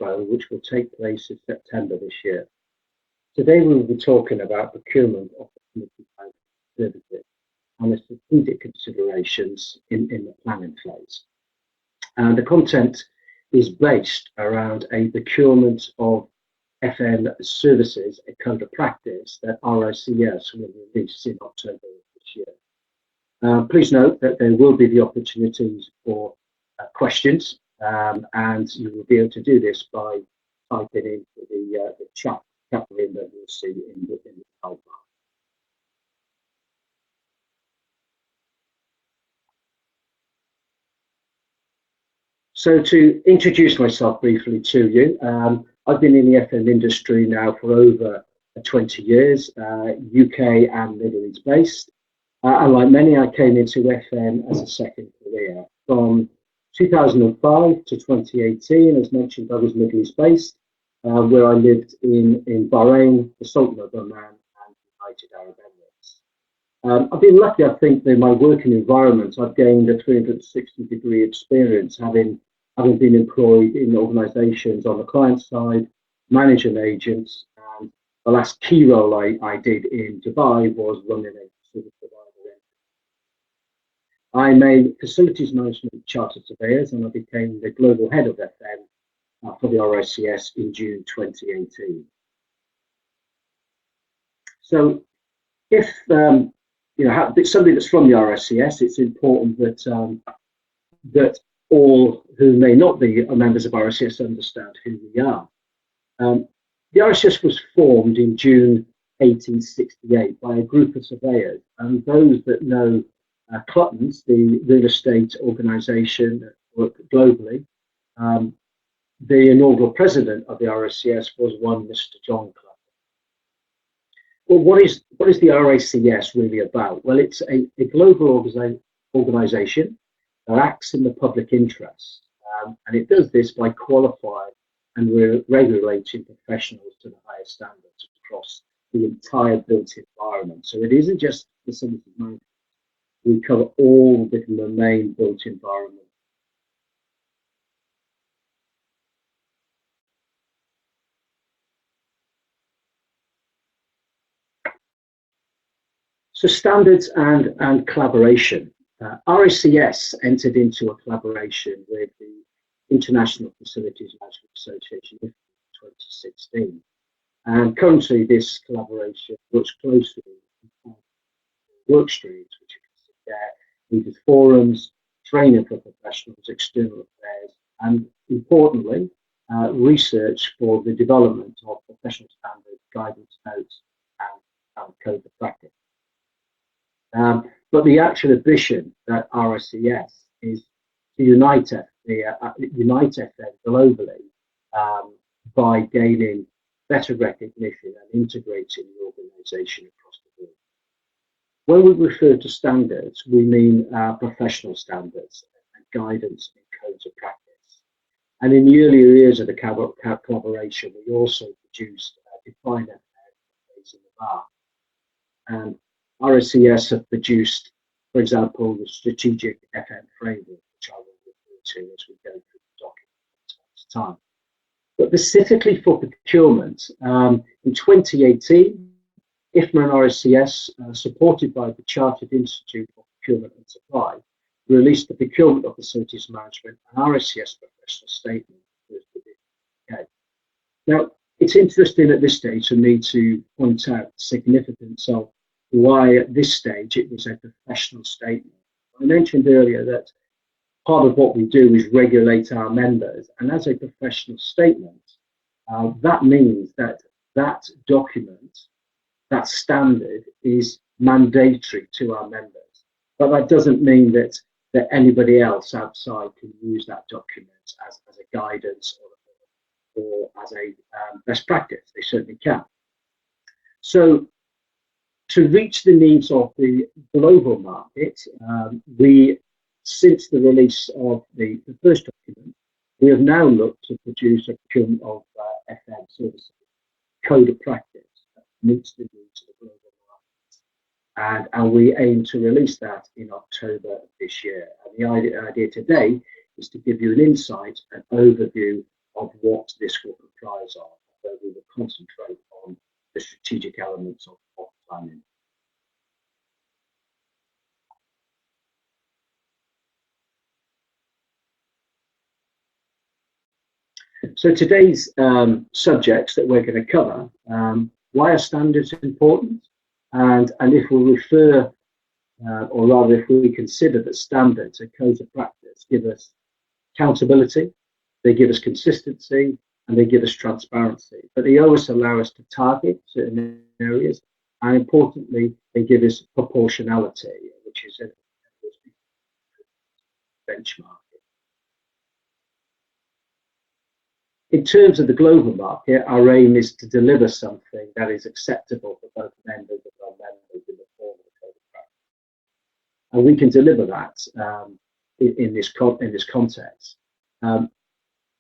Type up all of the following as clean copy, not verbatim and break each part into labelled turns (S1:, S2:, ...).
S1: Expo, which will take place in September this year. Today we will be talking about procurement of facility management services and the strategic considerations in the planning phase. And the content is based around a procurement of FM services, a code of practice that RICS will release in October of this year. Please note that there will be the opportunities for questions, and you will be able to do this by typing into the chat room that you'll see in the sidebar. So to introduce myself briefly to you, I've been in the FM industry now for over 20 years, UK and Middle East based. And like many, I came into FM as a second career. From 2005 to 2018, as mentioned, I was Middle East based, where I lived in Bahrain, the Sultan of Oman, and United Arab Emirates. I've been lucky, I think, that in my working environment, I've gained a 360-degree experience, having been employed in organisations on the client side, managing agents, and the last key role I did in Dubai was running a service provider. I'm a facilities management chartered surveyors, and I became the global head of FM for the RICS in June 2018. So, if somebody that's from the RICS, it's important that all who may not be members of RICS understand who we are. The RICS was formed in June 1868 by a group of surveyors, and those that know Clutton's, the real estate organisation that worked globally, the inaugural president of the RICS was one Mr. John Clutton. Well, what is the RICS really about? Well, it's a global organisation that acts in the public interest, and it does this by qualifying and regulating professionals to the highest standards across the entire built environment. So it isn't just facilities management. We cover all the main built environment. So standards and collaboration. RICS entered into a collaboration with the International Facilities Management Association in 2016. And currently this collaboration works closely with work streams, which you can see there, includes forums, training for professionals, external affairs, and importantly, research for the development of professional standards, guidance notes, and code of practice. But the actual ambition that RICS is to unite FM globally by gaining better recognition and integrating the organisation across the board. When we refer to standards, we mean professional standards and guidance in codes of practice. And in the earlier years of the collaboration, we also produced defined FM in the bar. And RICS have produced, for example, the strategic FM framework, which I will refer to as we go through the document at time. But specifically for procurement, in 2018, IFMA and RICS, supported by the Chartered Institute for Procurement and Supply, released the Procurement of Facilities Management and RICS professional statement. Okay. Now, it's interesting at this stage for me to point out the significance of why at this stage it was a professional statement. I mentioned earlier that part of what we do is regulate our members, and as a professional statement, that means that that document, that standard, is mandatory to our members. But that doesn't mean that anybody else outside can use that document as a guidance or as a best practice. They certainly can. So to reach the needs of the global market, since the release of the first document, we have now looked to produce a procurement of FM services code of practice that meets the needs of the global market. And we aim to release that in October of this year. And the idea today is to give you an insight, an overview of what this will comprise of, where we will concentrate on the strategic elements of planning. So today's subjects that we're going to cover, why are standards important? And if we refer, or rather if we consider that standards and codes of practice give us accountability, they give us consistency, and they give us transparency. But they always allow us to target certain areas, and importantly, they give us proportionality, which is a benchmark. In terms of the global market, our aim is to deliver something that is acceptable for both members and non-members in the form of a code of practice. And we can deliver that in this context.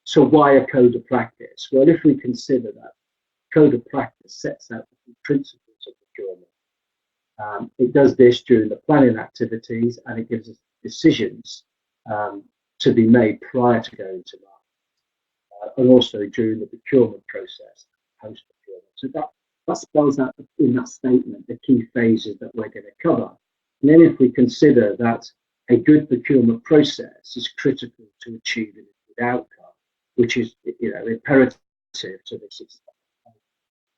S1: So why a code of practice? Well, if we consider that code of practice sets out the principles of procurement, it does this during the planning activities, and it gives us decisions to be made prior to going to market. And also during the procurement process, post-procurement. So that spells out in that statement the key phases that we're going to cover. And then if we consider that a good procurement process is critical to achieving a good outcome, which is imperative to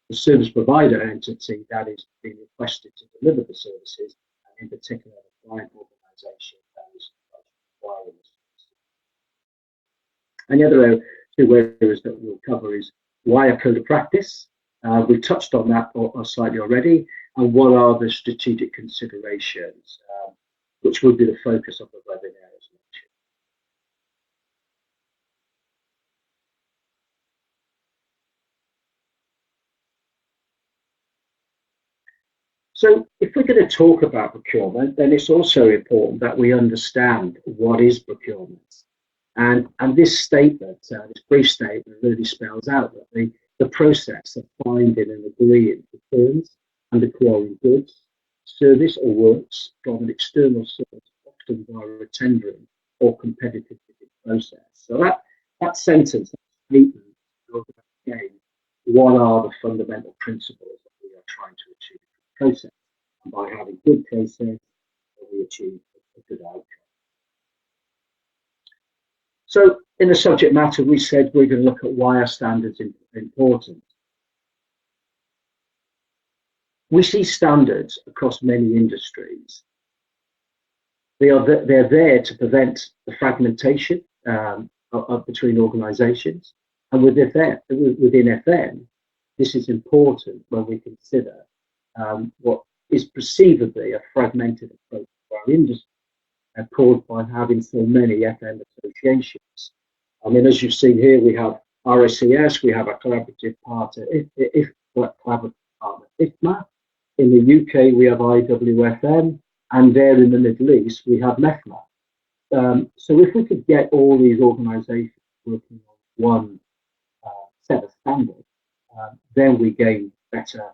S1: the service provider entity that is being requested to deliver the services, and in particular the client organisation that is requiring the services. And the other two areas that we'll cover is why a code of practice. We've touched on that slightly already, and what are the strategic considerations, which will be the focus of the webinar as mentioned. So if we're going to talk about procurement, then it's also important that we understand what is procurement. And this statement, this brief statement, really spells out that the process of finding and agreeing for terms and acquiring goods, service or works from an external source, often via a tendering or competitive bidding process. So that sentence, that statement, again, what are the fundamental principles that we are trying to achieve in the process? And by having good process, we achieve a good outcome. So in the subject matter, we said we're going to look at why are standards important. We see standards across many industries. They're there to prevent the fragmentation between organisations. And within FM, this is important when we consider what is perceivably a fragmented approach to our industry, caused by having so many FM associations. I mean, as you've seen here, we have RSCS, we have a collaborative partner, IFMA. In the UK, we have IWFM, and there in the Middle East, we have MEFMA. So if we could get all these organisations working on one set of standards, then we gain better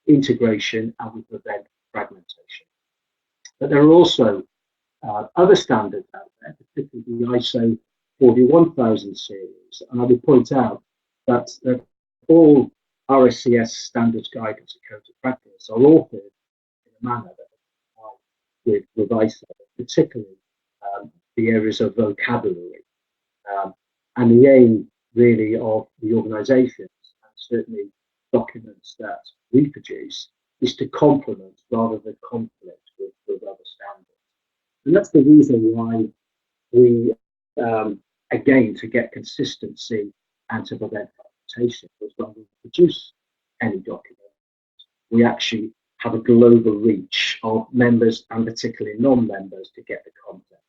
S1: integration and we prevent fragmentation. But there are also other standards out there, particularly the ISO 41000 series. And I would point out that all RSCS standards, guidance and codes of practice are authored in a manner that is with ISO, particularly the areas of vocabulary. And the aim really of the organisations, and certainly documents that we produce, is to complement rather than conflict with other standards. And that's the reason why we, again, to get consistency and to prevent fragmentation, was when we produce any document, we actually have a global reach of members and particularly non-members to get the content.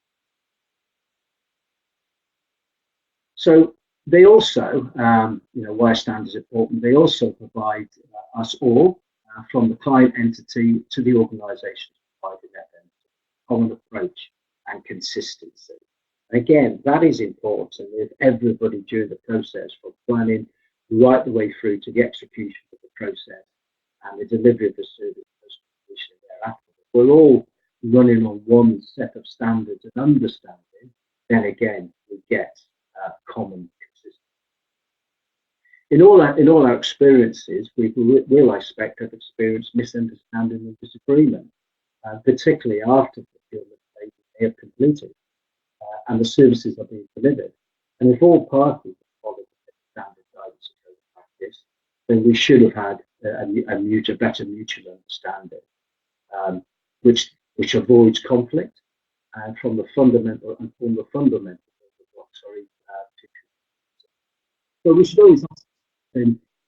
S1: So they also, why standards are important, they also provide us all, from the client entity to the organisation, providing them common approach and consistency. Again, that is important with everybody during the process, from planning right the way through to the execution of the process and the delivery of the service post-completion thereafter. We're all running on one set of standards and understanding, then again, we get common in all our experiences, we will expect to have experienced misunderstanding and disagreement, particularly after procurement phase they have completed and the services are being delivered. And if all parties follow the standard guidance and code of practice, then we should have had a better mutual understanding, which avoids conflict and from the fundamental blocks. So we should always ask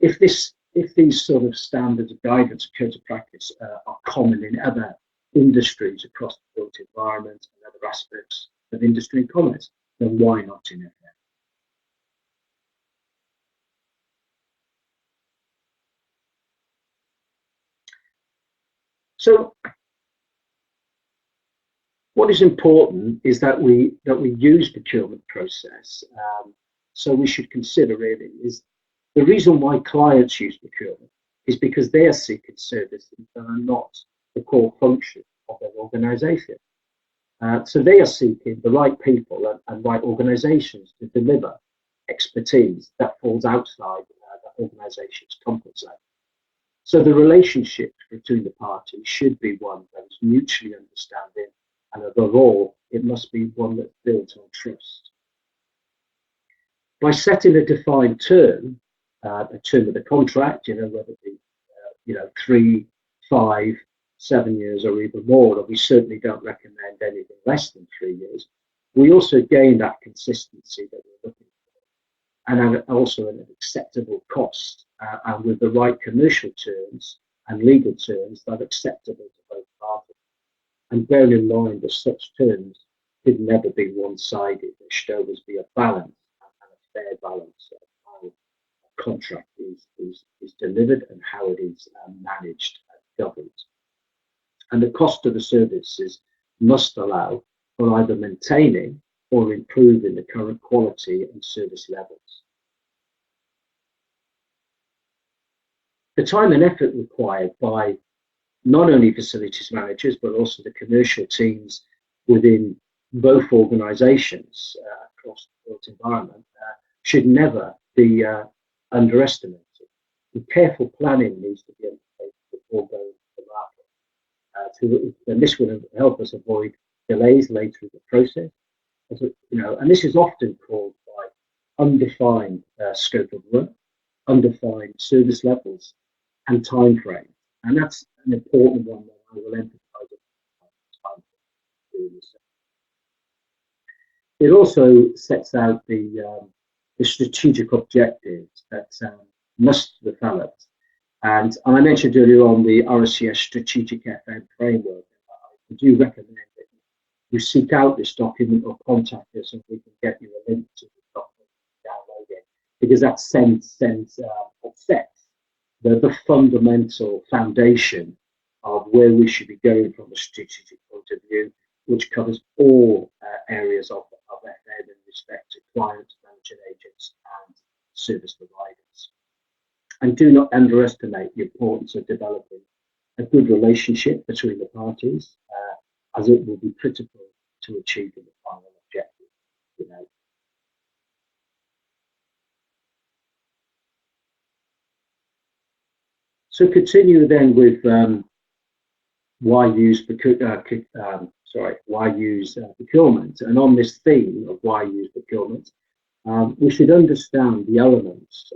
S1: if these sort of standards of guidance and codes of practice are common in other industries across the built environment and other aspects of industry and commerce, then why not in FM? So what is important is that we use procurement process. So we should consider really is the reason why clients use procurement is because they are seeking services that are not the core function of their organisation. So they are seeking the right people and right organisations to deliver expertise that falls outside that organisation's comfort zone. So the relationship between the parties should be one that is mutually understanding, and above all, it must be one that's built on trust. By setting a defined term, a term of the contract, whether it be 3, 5, 7 years or even more, and we certainly don't recommend anything less than 3 years, we also gain that consistency that we're looking for, and also an acceptable cost, and with the right commercial terms and legal terms that are acceptable to both parties. And bear in mind that such terms could never be one-sided. There should always be a balance and a fair balance of how a contract is delivered and how it is managed and governed. And the cost of the services must allow for either maintaining or improving the current quality and service levels. The time and effort required by not only facilities managers, but also the commercial teams within both organisations across the built environment should never be underestimated. And careful planning needs to be undertaken before going to the market. And this will help us avoid delays later in the process. And this is often caused by undefined scope of work, undefined service levels, and time frame. And that's an important one that I will emphasize at the time. It also sets out the strategic objectives that must be developed. And I mentioned earlier on the RCS Strategic FM framework. I do recommend that you seek out this document or contact us and we can get you a link to the document and download it, because that sets the fundamental foundation of where we should be going from a strategic point of view, which covers all areas of FM in respect to clients, managing agents, and service providers. And do not underestimate the importance of developing a good relationship between the parties, as it will be critical to achieving the final objective. So continue then with why use procurement, and on this theme of why use procurement, we should understand the elements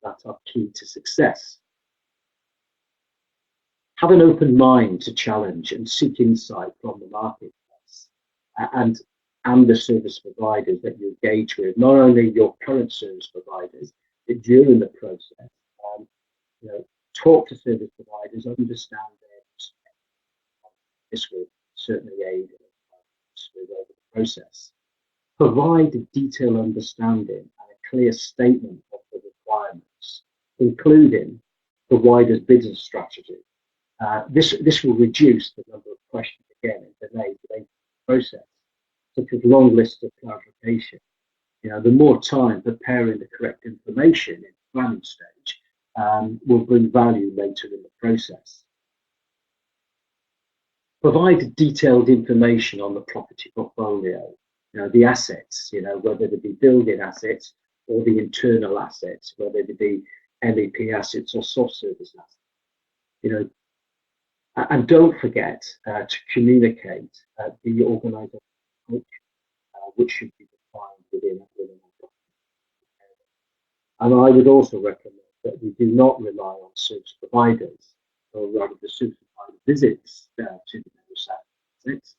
S1: that are key to success. Have an open mind to challenge and seek insight from the marketplace and the service providers that you engage with, not only your current service providers, but during the process. Talk to service providers, understand their perspective. This will certainly aid over the process. Provide a detailed understanding and a clear statement of the requirements, including the wider business strategy. This will reduce the number of questions again and delays later in the process, such as long lists of clarification. The more time preparing the correct information in the planning stage will bring value later in the process. Provide detailed information on the property portfolio, the assets, whether they be building assets or the internal assets, whether they be MEP assets or soft service assets. You know, and don't forget to communicate the organisation culture, which should be defined within our document. And I would also recommend that we do not rely on service providers, or rather the service provider visits to the various assets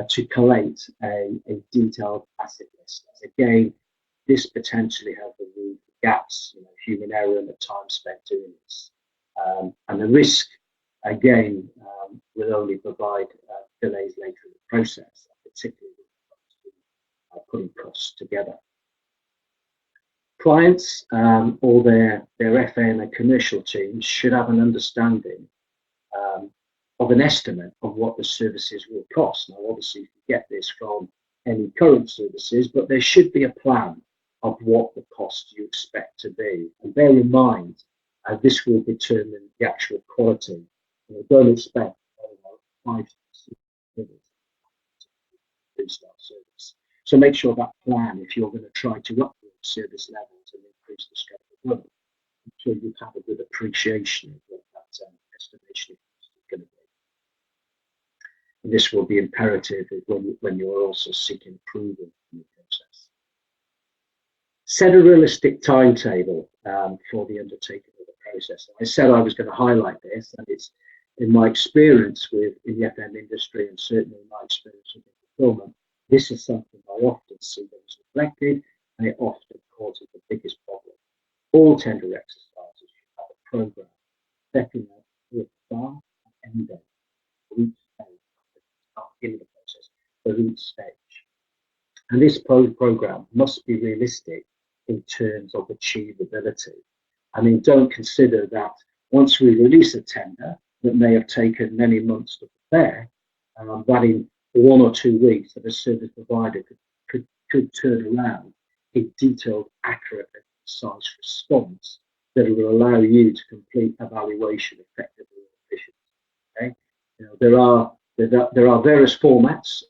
S1: to collate a detailed asset list. As again, this potentially has removed gaps, human error and the time spent doing this. And the risk, again, will only provide delays later in the process, particularly when it comes to putting costs together. Clients or their FA and their commercial teams should have an understanding of an estimate of what the services will cost. Now, obviously, you can get this from any current services, but there should be a plan of what the cost you expect to be. And bear in mind, this will determine the actual quality. Don't expect 5 3-star service. So make sure that plan, if you're going to try to upgrade service levels and increase the scope of work, make sure you have a good appreciation of what that estimation is going to be. And this will be imperative when you're also seeking approval in the process. Set a realistic timetable for the undertaking of the process. I said I was going to highlight this, and it's in my experience in the FM industry, and certainly in my experience with procurement, this is something I often see that is neglected, and it often causes the biggest problem. All tender exercises should have a program setting out the start and end date for each stage, in the process for each stage. And this program must be realistic in terms of achievability. I mean, don't consider that once we release a tender that may have taken many months to prepare, that in 1 or 2 weeks that a service provider could turn around a detailed, accurate, and precise response that will allow you to complete evaluation effectively and efficiently. Okay? There are various formats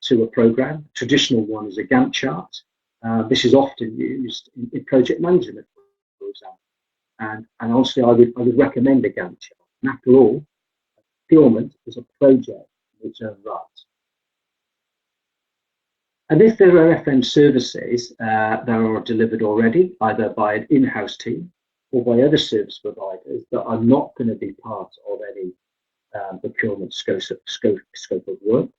S1: to a program. Traditional one is a Gantt chart. This is often used in project management, for example. And honestly, I would recommend a Gantt chart. And after all, procurement is a project in its own right. And if there are FM services that are delivered already, either by an in-house team or by other service providers that are not going to be part of any procurement scope of work,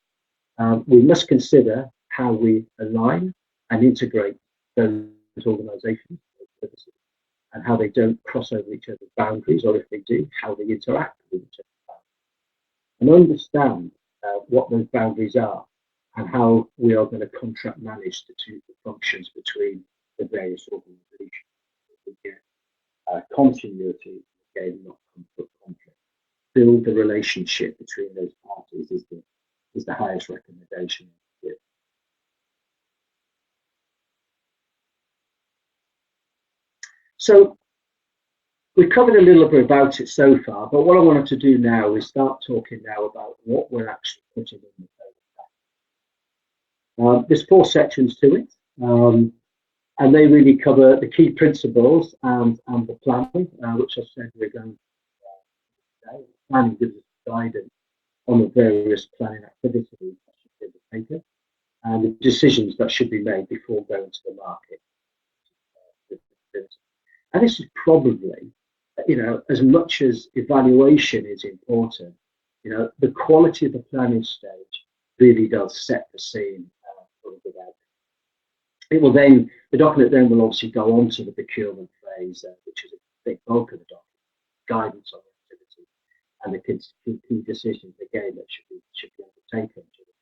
S1: we must consider how we align and integrate those organisations and how they don't cross over each other's boundaries, or if they do, how they interact with each other, and understand what those boundaries are and how we are going to contract manage the two functions between the various organisations. We get continuity, again, not conflict. Build the relationship between those parties is the highest recommendation. So we've covered a little bit about it so far, but what I wanted to do now is start talking now about what we're actually putting in the program. There's 4 sections to it, and they really cover the key principles and the planning, which I said we're going to today. Planning gives us guidance on the various planning activities that should be undertaken and the decisions that should be made before going to the market. And this is probably, as much as evaluation is important, the quality of the planning stage really does set the scene for the development. The document then will obviously go on to the procurement phase, which is a big bulk of the document, guidance on the activity and the key decisions again that should be undertaken to the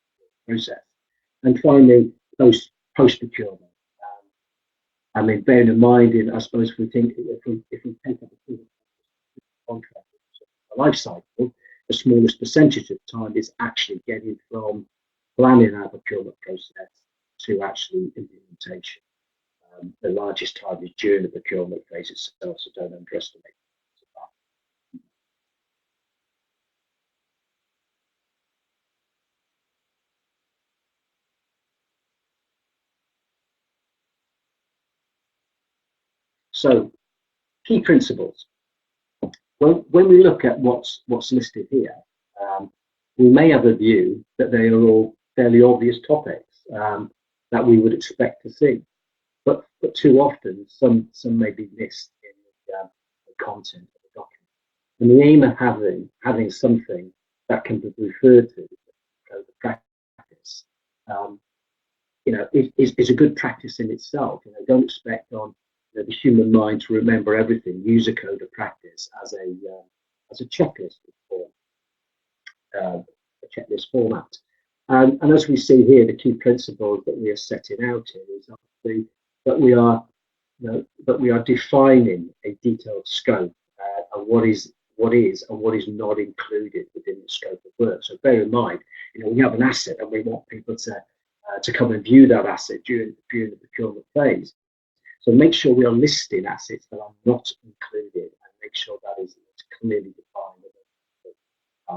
S1: process. And finally, post-procurement. I mean, bearing in mind, I suppose if we take up a contract life cycle, the smallest percentage of time is actually getting from planning our procurement process to actually implementation. The largest time is during the procurement phase itself, so don't underestimate that. So, key principles. When we look at what's listed here, we may have a view that they are all fairly obvious topics that we would expect to see, but too often some may be missed in the content of the document. And the aim of having something that can be referred to as a practice, is a good practice in itself. Don't expect on the human mind to remember everything. Use a code of practice as a checklist form, a checklist format. And as we see here, the key principles that we are setting out here is obviously that we are defining a detailed scope of what is and what is not included within the scope of work. So bear in mind, we have an asset and we want people to come and view that asset during the procurement phase. So make sure we are listing assets that are not included and make sure that is clearly defined,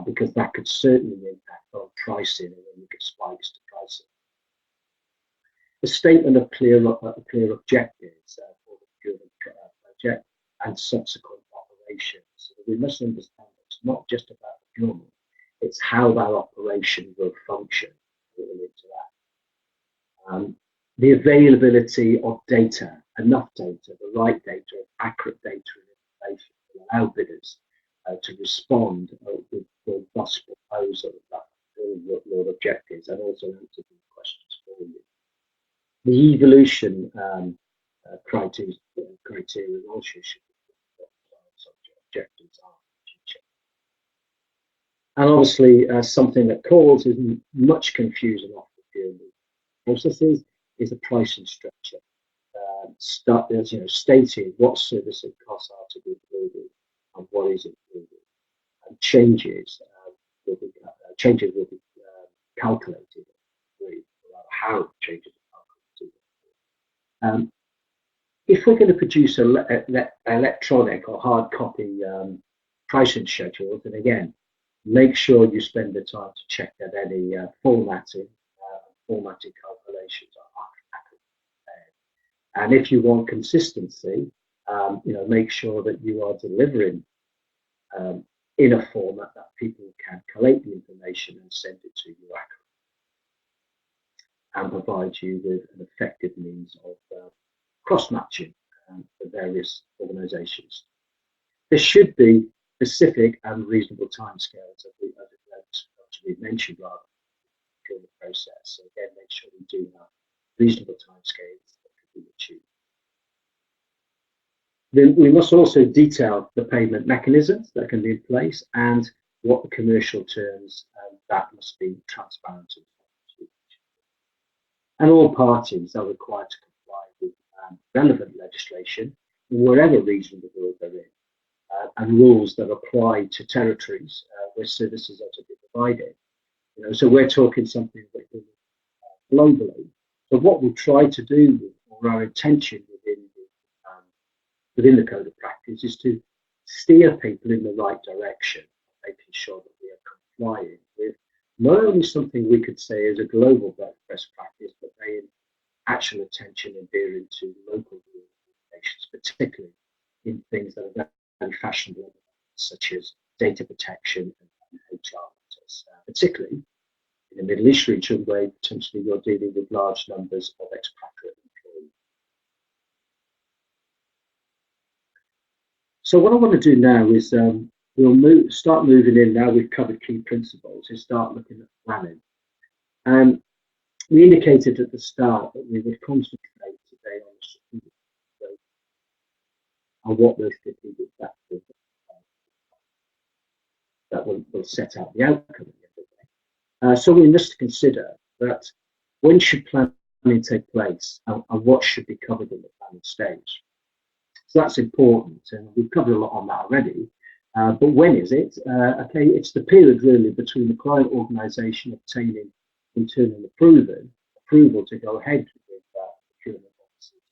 S1: because that could certainly impact on pricing and when you get spikes to pricing. The statement of clear objectives for the procurement project and subsequent operations. So we must understand that it's not just about procurement, it's how that operation will function. Into that. The availability of data, enough data, the right data, accurate data and information to allow bidders to respond with robust proposals that fulfill your objectives and also answer these questions for you. The evolution criteria also should be what objectives are in the future. And obviously, something that causes much confusion off the procurement processes is the pricing structure. Stating what service and costs are to be included and what is included, and changes will be calculated. How changes are calculated. If we're going to produce an electronic or hard copy pricing schedules, then again, make sure you spend the time to check that any formatting calculations are accurate. And if you want consistency, make sure that you are delivering in a format that people can collate the information and send it to you accurately, and provide you with an effective means of cross-matching for various organisations. There should be specific and reasonable timescales, as we mentioned, rather during the process. So again, make sure we do have reasonable timescales that can be achieved. Then we must also detail the payment mechanisms that can be in place and what the commercial terms that must be transparent. And all parties are required to comply with relevant legislation in whatever region of the world they're in, and rules that apply to territories where services are to be provided. So we're talking something that globally. So what we try to do, or our intention within the code of practice, is to steer people in the right direction, making sure that we are complying with not only something we could say is a global best practice, but paying actual attention and adhering to local regulations, particularly in things that are very fashionable, such as data protection and HR matters, particularly in the Middle East region, where potentially you're dealing with large numbers of expatriate employees. So what I want to do now is we'll start moving in now. We've covered key principles and start looking at planning. And we indicated at the start that we would concentrate today on the strategic approach and what those strategic factors that will set out the outcome at the end of the day. So we must consider that when should planning take place and what should be covered in the planning stage. So that's important, and we've covered a lot on that already. But when is it? Okay, it's the period really between the client organisation obtaining internal approval to go ahead with procurement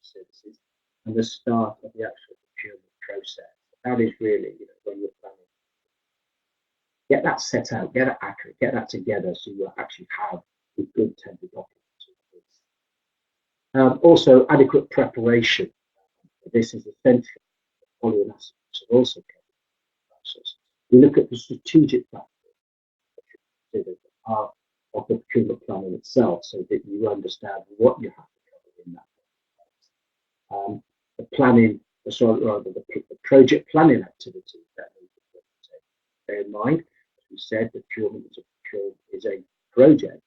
S1: services and the start of the actual procurement process. That is really when you're planning. Get that set out, get it accurate, get that together so you actually have a good tender document. Also, adequate preparation This is essential. Following aspects are also covered in the process. We look at the strategic factors of the procurement planning itself, so that you understand what you have to cover in that. The planning, the project planning activities that need to be taken. Bear in mind, as we said, the procurement is a project.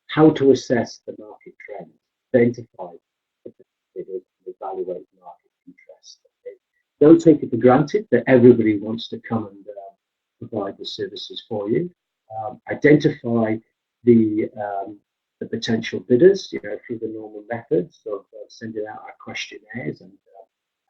S1: How to assess the market trends, identify the bidders, and evaluate market interest. Don't take it for granted that everybody wants to come and provide the services for you. Identify the potential bidders, through the normal methods of sending out our questionnaires and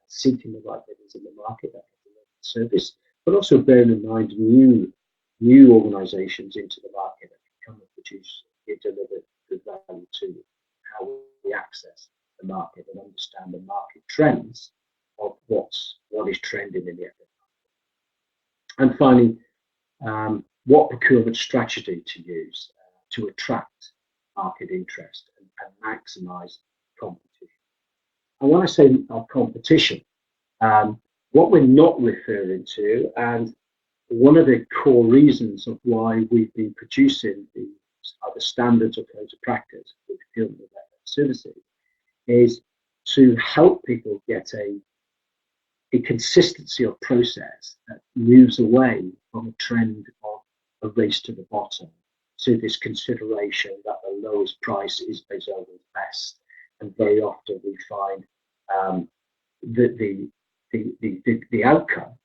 S1: seeking the right bidders in the market that can deliver the service, but also bearing in mind new organisations into the market that can come and produce and deliver good value to you. How we access the market and understand the market trends of what is trending in the area. And finally, what procurement strategy to use to attract market interest and maximise competition. And when I say competition, what we're not referring to, and one of the core reasons of why we've been producing the standards or codes of practice for procurement of services, is to help people get a consistency of process that moves away from a trend of a race to the bottom to this consideration that the lowest price is always best. And very often we find that the outcome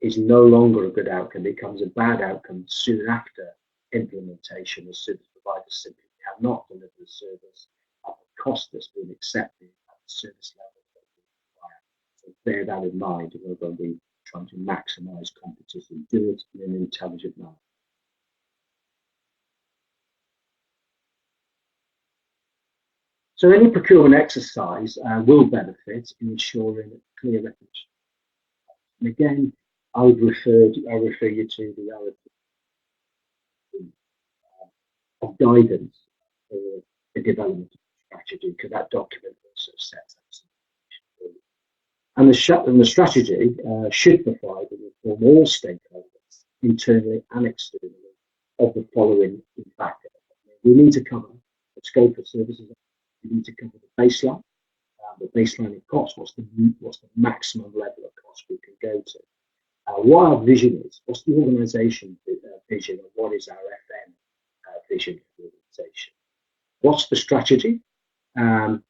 S1: is no longer a good outcome, becomes a bad outcome soon after implementation, as service providers simply cannot deliver the service at the cost that's been accepted at the service level that we require. So bear that in mind, and we're going to be trying to maximise competition, do it in an intelligent manner. So any procurement exercise will benefit in ensuring clear recognition. And again, I refer you to the of guidance for the development of the strategy, because that document also sets out some information. And the strategy should provide and inform all stakeholders, internally and externally, of the following factors. We need to cover the scope of services. We need to cover the baseline of cost. What's the maximum level of cost we can go to? What our vision is. What's the organisation vision, and what is our FM vision for the organisation? What's the strategy and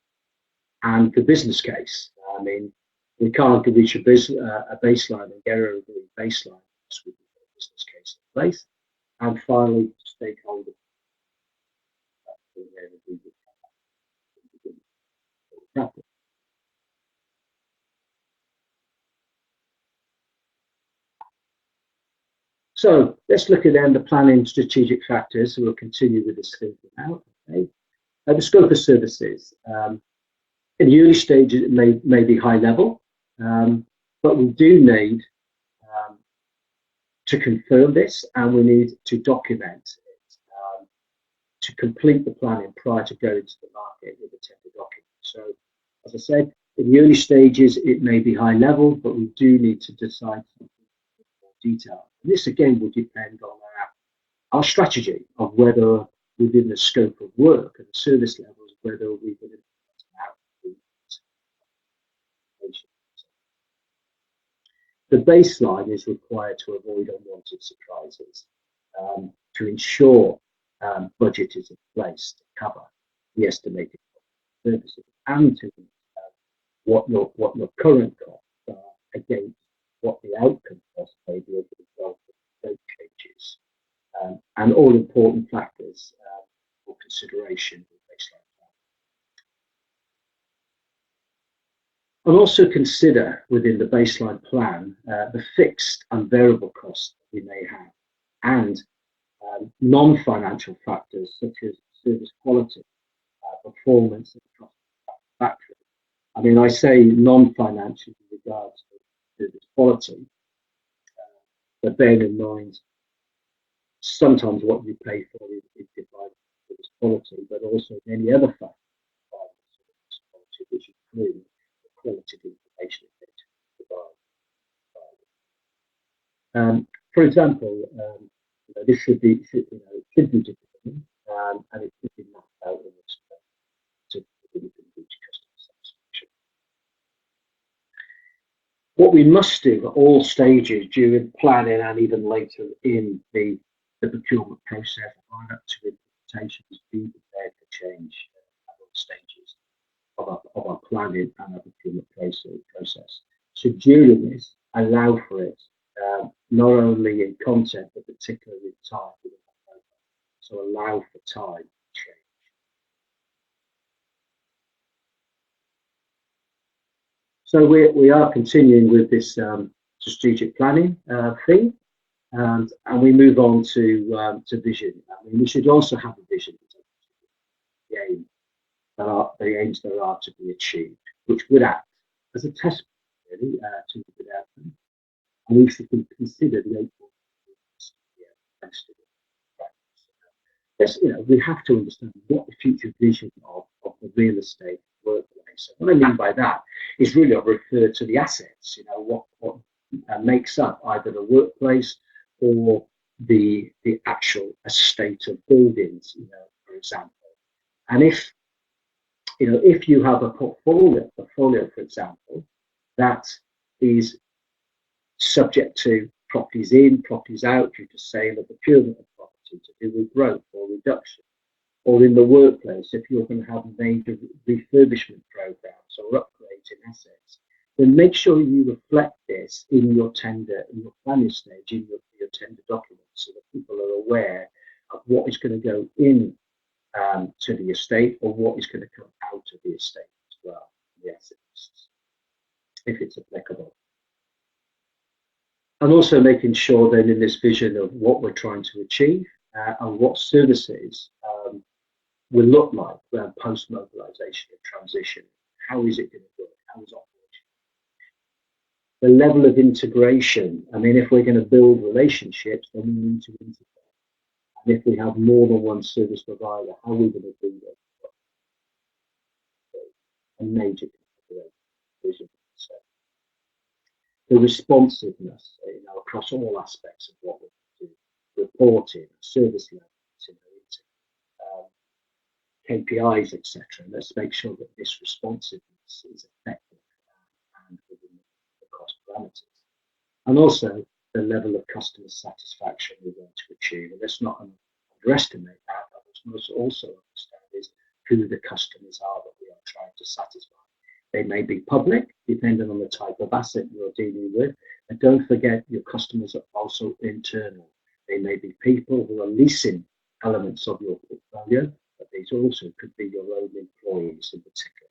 S1: the business case? I mean, we can't reach a baseline and get over the baseline unless we put a business case in place. And finally, stakeholder. So let's look at then the planning strategic factors. So we'll continue with this thinking now. Okay. The scope of services. In the early stages, it may be high level, but we do need to confirm this, and we need to document it to complete the planning prior to going to the market with a tender document. So, as I said, in the early stages, it may be high level, but we do need to decide something in more detail. And this again will depend on our strategy of whether within the scope of work and the service levels, whether we can implement out the baseline is required to avoid unwanted surprises, to ensure budget is in place to cover the estimated services, and to what your current costs are against what the outcome cost may be as a result of those changes, and all important factors for consideration in baseline plan. And also consider within the baseline plan the fixed and variable costs that we may have, and non-financial factors such as service quality, performance, and cost of factory. I mean, I say non-financial in regards to service quality, but bear in mind sometimes what you pay for is divided by service quality, but also many other factors. include the quality of information it provides. For example, this should be determined, and it should be mapped out in this to reach customer satisfaction. What we must do at all stages during planning and even later in the procurement process, right up to implementation, is be prepared for change at all stages of our planning and our procurement process. So during this, allow for it, not only in content, but particularly in time. So allow for time to change. So we are continuing with this strategic planning theme, and we move on to vision. I mean, we should also have a vision, the aims that are to be achieved, which would act as a test really to the good outcome. And we should consider the 8 points yes, we have to understand what the future vision of the real estate workplace. So what I mean by that is really I refer to the assets. What makes up either the workplace or the actual estate of buildings. For example, and if you have a portfolio, for example, that is subject to properties in, properties out due to sale or procurement of property to do with growth or reduction, or in the workplace, if you're going to have major refurbishment programs or upgrades in assets, then make sure you reflect this in your tender, in your planning stage, in your tender documents, so that people are aware of what is going to go in to the estate or what is going to come out of the estate as well, the assets, if it's applicable. And also making sure then in this vision of what we're trying to achieve and what services will look like post-mobilisation and transition. How is it going to work? How is operation? The level of integration. I mean, if we're going to build relationships, then we need to integrate. And if we have more than one service provider, how are we going to do that? A major consideration. So the responsiveness, across all aspects of what we do, reporting, service levels, KPIs, etc. Let's make sure that this responsiveness is effective and within the cost parameters. And also the level of customer satisfaction we want to achieve. And let's not underestimate that, but we must also understand is who the customers are that we are trying to satisfy. They may be public, depending on the type of asset you're dealing with. And don't forget, your customers are also internal. They may be people who are leasing elements of your portfolio, but these also could be your own employees in particular.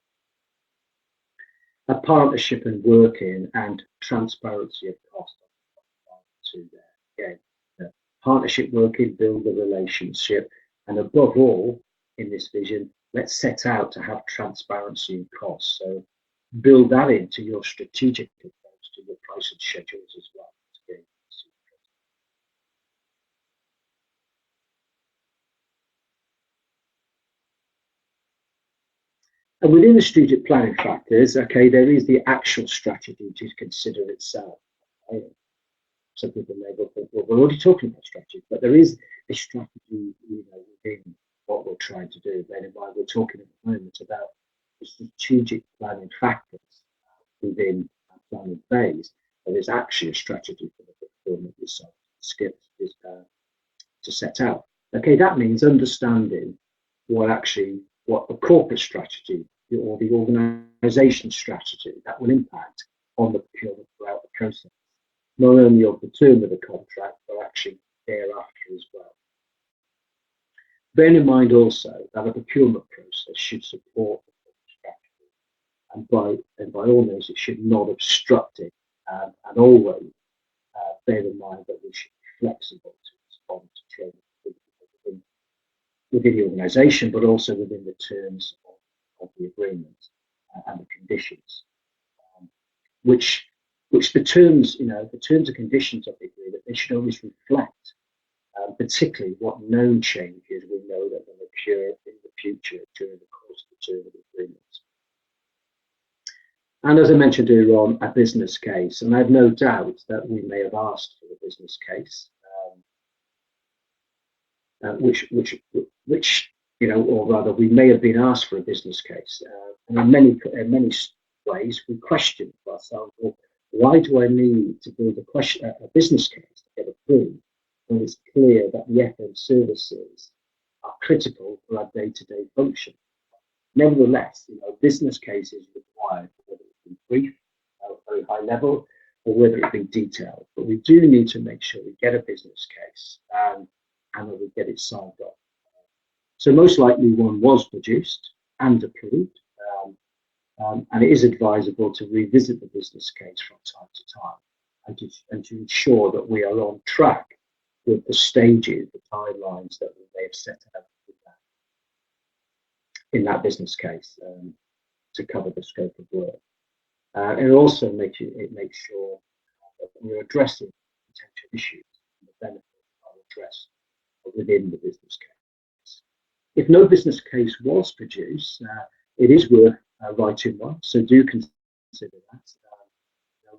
S1: A partnership and working and transparency of cost to there. Again, partnership working, build a relationship, and above all, in this vision, let's set out to have transparency in costs. So build that into your strategic approach to your pricing schedules as well. And within the strategic planning factors, okay, there is the actual strategy to consider itself. Okay? Some people may think, well, we're already talking about strategy, but there is a strategy, within what we're trying to do. Then, why we're talking at the moment about the strategic planning factors within our planning phase, there is actually a strategy for the procurement itself to set out. Okay, that means understanding what the corporate strategy or the organisation strategy that will impact on the procurement throughout the process, not only of the term of the contract, but actually thereafter as well. Bear in mind also that a procurement process should support the strategy, and by all means, it should not obstruct it, and always bear in mind that we should be flexible to respond to change within the organisation, but also within the terms of the agreement and the conditions, which the terms, the terms and conditions of the agreement, they should always reflect, particularly what known changes we know that will occur in the future during the course of the term of the agreement. And as I mentioned earlier on, a business case. And I have no doubt that we may have asked for a business case, which or rather, we may have been asked for a business case. And in many ways, we question ourselves, well, why do I need to build a business case to get approved when it's clear that the FM services are critical for our day-to-day function? Nevertheless, business case is required, whether it be brief, very high level, or whether it be detailed. But we do need to make sure we get a business case and that we get it signed off. So most likely one was produced and approved, and it is advisable to revisit the business case from time to time and to ensure that we are on track with the stages, the timelines that we may have set out in that business case to cover the scope of work. It also makes sure that we're addressing potential issues and the benefits are addressed within the business case. If no business case was produced, it is worth writing one, so do consider that.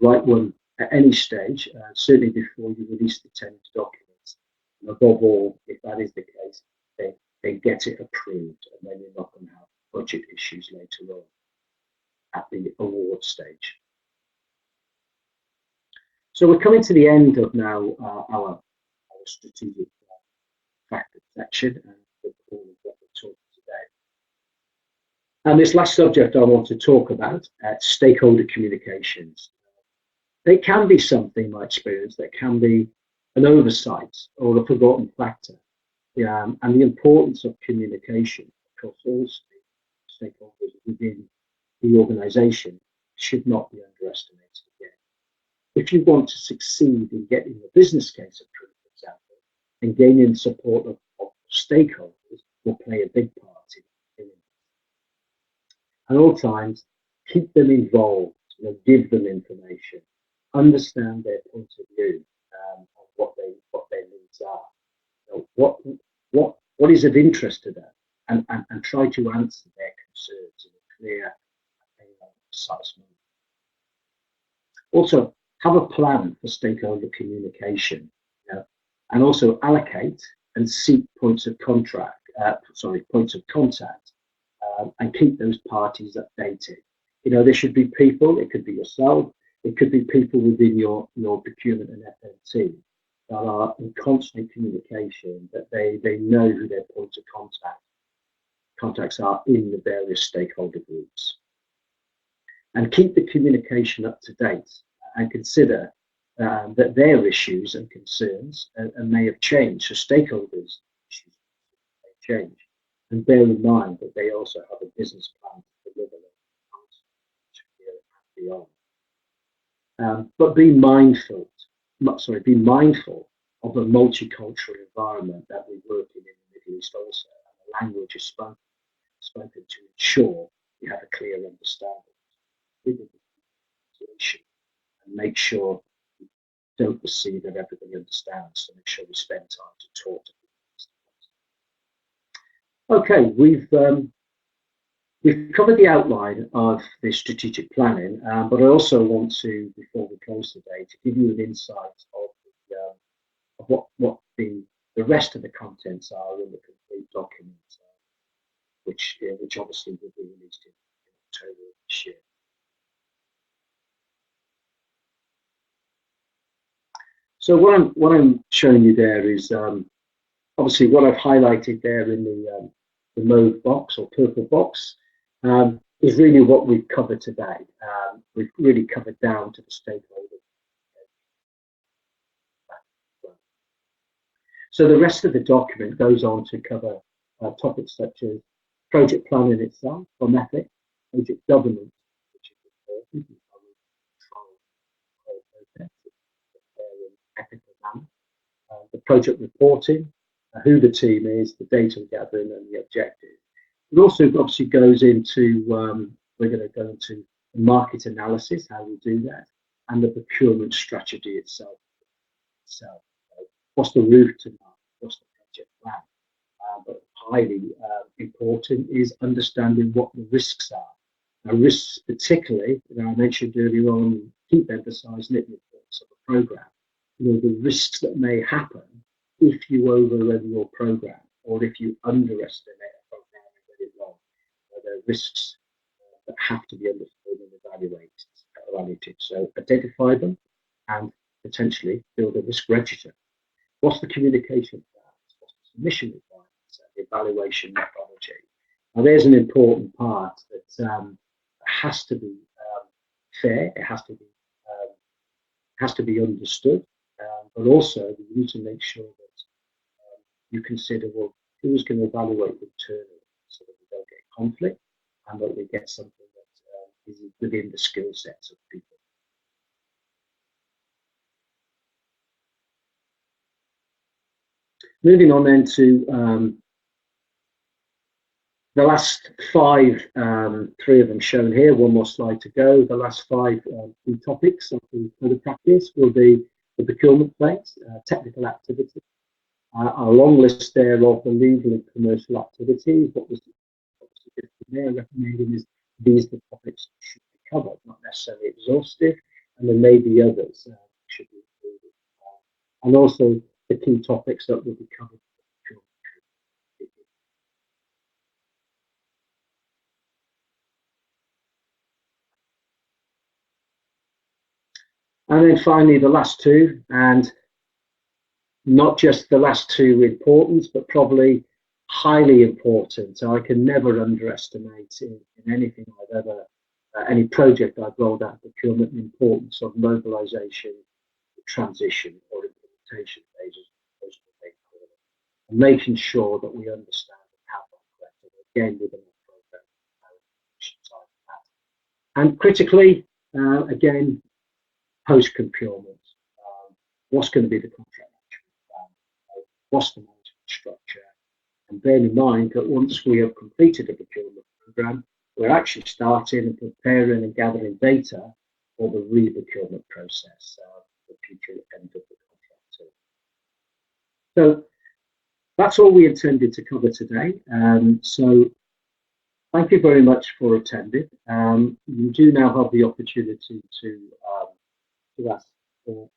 S1: Write one at any stage, certainly before you release the tender documents. And above all, if that is the case, they get it approved, and then you're not going to have budget issues later on at the award stage. So we're coming to the end of now our strategic factor section and what we're talking today. And this last subject I want to talk about, stakeholder communications. They can be something, in my experience, that can be an oversight or a forgotten factor. And the importance of communication across all stakeholders within the organisation should not be underestimated again. If you want to succeed in getting the business case approved, for example, and gaining the support of stakeholders will play a big part in it. At all times, keep them involved, give them information, understand their point of view on what their needs are. What is of interest to them, and try to answer their concerns in a clear and precise manner. Also, have a plan for stakeholder communication, and also allocate and seek points of contact, and keep those parties updated. There should be people. It could be yourself. It could be people within your procurement and FM that are in constant communication, that they know who their points of contacts are in the various stakeholder groups. And keep the communication up to date, and consider that their issues and concerns may have changed. So stakeholders' issues may change. And bear in mind that they also have a business plan to deliver them beyond. But be mindful of the multicultural environment that we work in the Middle East also, and the language is spoken to ensure you have a clear understanding of the situation, and make sure you don't perceive that everybody understands, so make sure we spend time to talk to people. Okay, we've covered the outline of the strategic planning, but I also want to, before we close today, to give you an insight of what the rest of the contents are in the complete document, which obviously will be released in October of this year. So what I'm showing you there is obviously what I've highlighted there in the mauve box or purple box. Is really what we've covered today. We've really covered down to the stakeholders. So the rest of the document goes on to cover topics such as project planning itself, from ethics, project governance, which is important, how we control the whole process in an ethical manner, the project reporting, who the team is, the data gathering, and the objectives. It also obviously goes into, we're going to go into market analysis, how we do that, and the procurement strategy itself. What's the route to market? What's the project plan? But highly important is understanding what the risks are Now, risks particularly, I mentioned earlier on, keep emphasising it, the importance of a programme. The risks that may happen if you overrun your programme or if you underestimate a programme and get it wrong. There are risks that have to be understood and evaluated. So identify them and potentially build a risk register. What's the communication plan? What's the submission requirements? The evaluation methodology. Now, there's an important part that has to be fair. It has to be understood, but also you need to make sure that you consider, well, who's going to evaluate internally so that we don't get conflict and that we get something that is within the skill sets of people. Moving on then to the last five, three of them shown here, one more slide to go. The last five key topics of the code of practice will be the procurement phase, technical activity, a long list there of the legal and commercial activities. What was suggested there, recommending is these are the topics that should be covered, not necessarily exhaustive, and there may be others that should be included. And also the key topics that will be covered. And then finally, the last two, and not just the last two importance, but probably highly important. So I can never underestimate in anything I've ever, any project I've rolled out procurement, the importance of mobilisation, transition, or implementation phases, and making sure that we understand and have that correctly, again within the program. And critically, again, post-procurement, what's going to be the contract management plan, what's the management structure, and bear in mind that once we have completed a procurement program, we're actually starting and preparing and gathering data for the re-procurement process, the future end of the contract. So that's all we intended to cover today. So thank you very much for attending. You do now have the opportunity to ask for